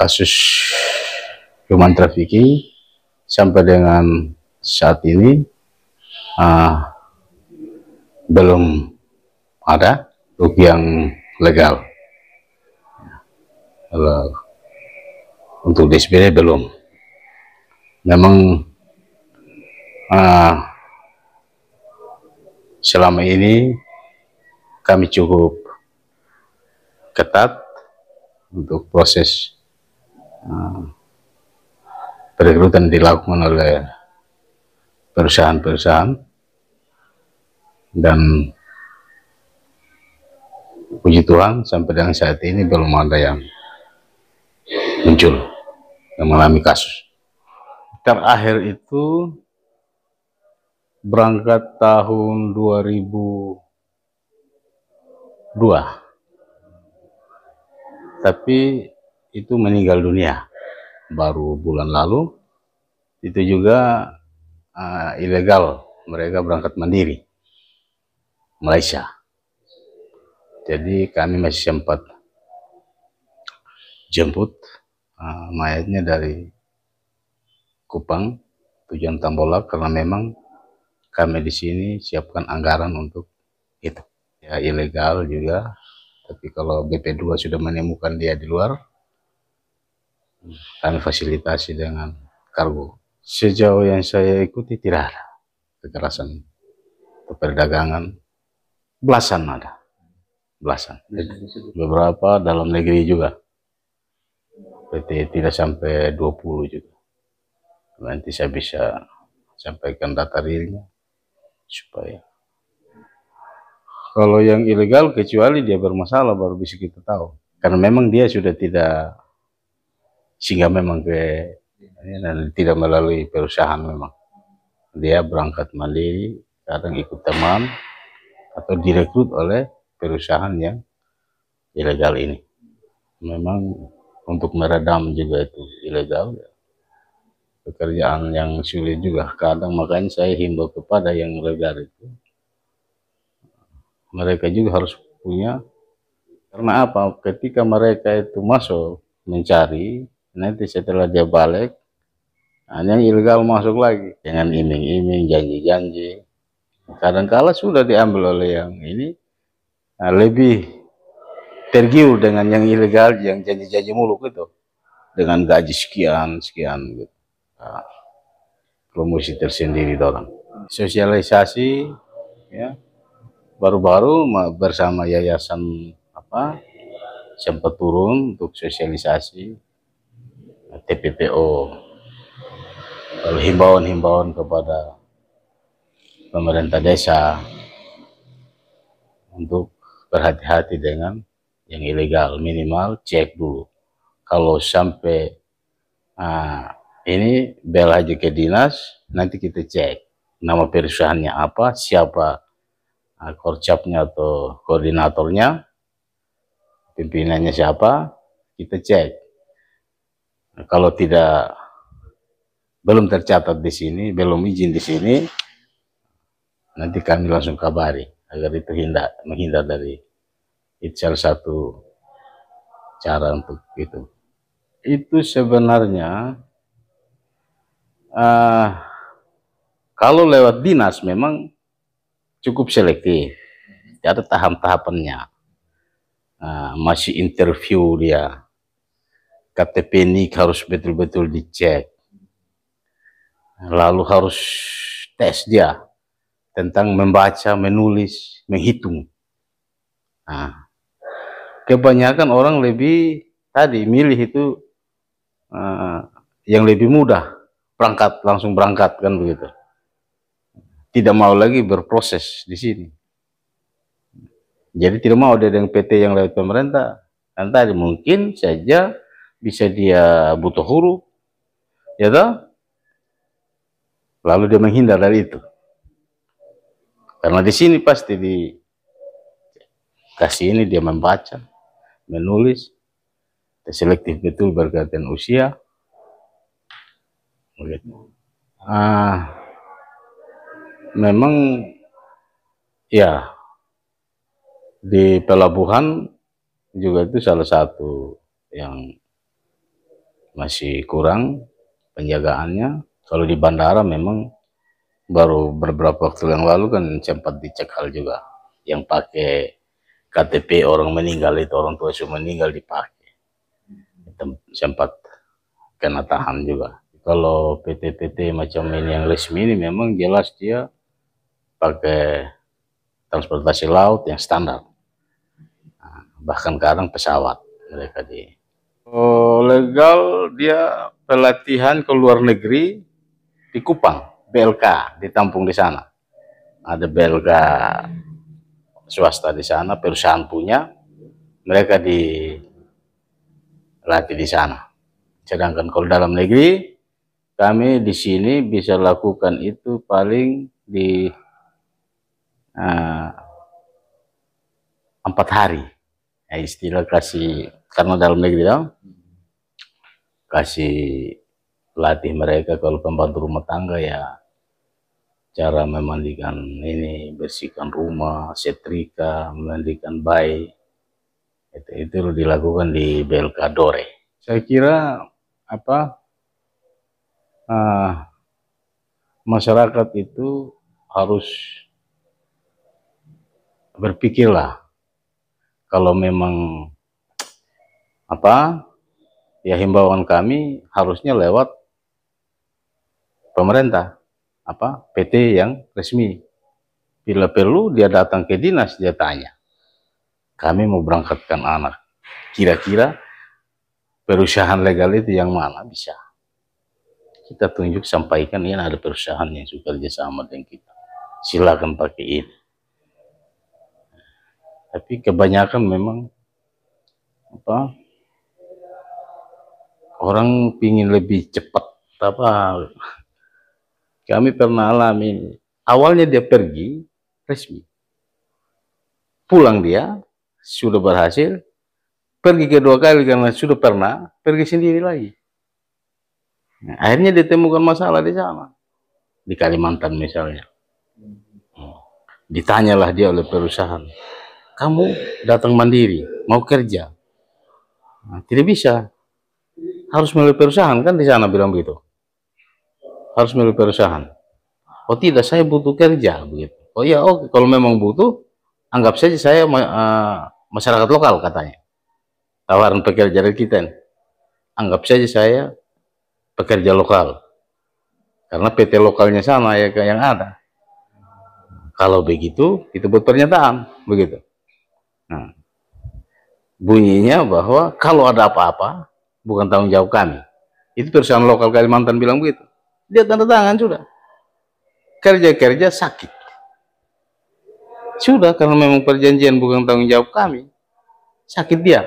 kasus human trafficking sampai dengan saat ini belum ada bukti yang legal. Kalau untuk di SBD belum. Memang selama ini kami cukup ketat untuk proses perekrutan dilakukan oleh perusahaan-perusahaan, dan puji Tuhan sampai dengan saat ini belum ada yang muncul yang mengalami kasus. Terakhir itu berangkat tahun 2002, tapi itu meninggal dunia baru bulan lalu. Itu juga ilegal, mereka berangkat mandiri Malaysia. Jadi kami masih sempat jemput mayatnya dari Kupang tujuan Tambolak, karena memang kami di sini siapkan anggaran untuk itu. Ya ilegal juga, tapi kalau BP2 sudah menemukan dia di luar, kami fasilitasi dengan kargo. Sejauh yang saya ikuti tidak ada kekerasan perdagangan, belasan ada, belasan. Beberapa dalam negeri juga, PT tidak sampai 20 juga. Nanti saya bisa sampaikan data realnya supaya kalau yang ilegal kecuali dia bermasalah baru bisa kita tahu, karena memang dia sudah tidak singgah memang ke dan tidak melalui perusahaan, memang dia berangkat mandiri, kadang ikut teman atau direkrut oleh perusahaan yang ilegal ini. Memang untuk meredam juga itu ilegal, pekerjaan yang sulit juga kadang. Makanya saya himbau kepada yang legal itu, mereka juga harus punya, karena apa, ketika mereka itu masuk mencari, nanti setelah dia balik yang ilegal masuk lagi dengan iming-iming, janji-janji. Kadang-kala sudah diambil oleh yang ini, lebih tergiur dengan yang ilegal, yang janji-janji muluk itu, dengan gaji sekian gitu. Promosi tersendiri dorang. Sosialisasi ya, baru-baru bersama yayasan sempat turun untuk sosialisasi TPPO, himbauan kepada pemerintah desa untuk berhati-hati dengan yang ilegal. Minimal cek dulu, kalau sampai ini bel aja ke dinas, nanti kita cek nama perusahaannya apa, siapa korcapnya atau koordinatornya, pimpinannya siapa, kita cek. Kalau belum tercatat di sini, belum izin di sini, nanti kami langsung kabari agar itu menghindar dari itu. Salah satu cara untuk itu. Itu sebenarnya kalau lewat dinas memang cukup selektif, ada tahap-tahapannya. Masih interview dia, KTP NIK harus betul-betul dicek, lalu harus tes dia tentang membaca, menulis, menghitung. Kebanyakan orang lebih milih itu yang lebih mudah, langsung berangkat kan begitu, tidak mau lagi berproses di sini. Jadi tidak mau ada yang PT yang lewat pemerintah, kan tadi mungkin saja bisa dia butuh huruf, ya toh, lalu dia menghindar dari itu. Karena di sini pasti dikasih ini, dia membaca, menulis, selektif betul berkaitan usia. Memang ya di pelabuhan juga itu salah satu yang masih kurang penjagaannya. Kalau di bandara memang baru beberapa waktu yang lalu kan sempat dicekal juga, yang pakai KTP orang meninggal itu, orang tua sudah meninggal dipakai, sempat kena tahan juga. Kalau PT-PT macam ini yang resmi ini memang jelas dia pakai transportasi laut yang standar, bahkan kadang pesawat mereka di. Oh, legal dia pelatihan ke luar negeri di Kupang, BLK ditampung di sana. Ada BLK swasta di sana, perusahaan punya, mereka dilatih di sana. Sedangkan kalau dalam negeri, kami di sini bisa lakukan itu paling di 4 hari. Ya, istilah kasih, karena dalam negeri dong, kasih latih mereka kalau pembantu rumah tangga ya, cara memandikan ini, bersihkan rumah, setrika, memandikan bayi, itu dilakukan di BLK Dore. Saya kira masyarakat itu harus berpikirlah, kalau memang ya himbauan kami harusnya lewat pemerintah, PT yang resmi. Bila perlu dia datang ke dinas, dia tanya, kami mau berangkatkan anak, kira-kira perusahaan legal itu yang mana, bisa kita tunjuk, sampaikan, ini ada perusahaan yang suka kerjasama dengan kita, silakan pakai ini. Tapi kebanyakan memang orang pingin lebih cepat. Kami pernah alami, awalnya dia pergi resmi, pulang dia sudah berhasil, pergi kedua kali karena sudah pernah, pergi sendiri lagi. Nah, akhirnya ditemukan masalah di sana, di Kalimantan misalnya. Ditanyalah dia oleh perusahaan, kamu datang mandiri, mau kerja? Nah, tidak bisa, harus melalui perusahaan kan, di sana bilang begitu. Harus melalui perusahaan. Oh tidak, saya butuh kerja begitu. Oh iya, oke, kalau memang butuh, anggap saja saya masyarakat lokal katanya. Tawaran pekerja dari kita, anggap saja saya pekerja lokal, karena PT lokalnya sama ya yang ada. Kalau begitu, itu buat pernyataan begitu. Nah, bunyinya bahwa kalau ada apa-apa bukan tanggung jawab kami. Itu perusahaan lokal Kalimantan bilang begitu. Dia tanda tangan sudah. Kerja-kerja sakit. Sudah, karena memang perjanjian bukan tanggung jawab kami. Sakit dia.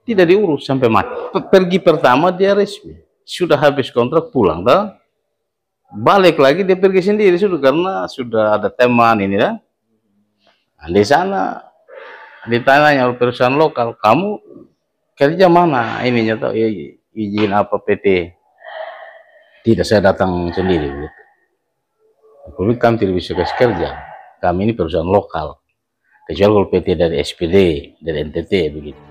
Tidak diurus sampai mati. Pergi pertama dia resmi. Sudah habis kontrak pulang, dah. Balik lagi dia pergi sendiri sudah, karena sudah ada teman ini dah. Nah, di sana ditanya oleh perusahaan lokal, kamu kerja mana ininya tuh, izin apa PT? Tidak, saya datang sendiri. Kalau kami tidak bisa kasih kerja, kami ini perusahaan lokal, kecuali kalau PT dari SPD, dari NTT begitu.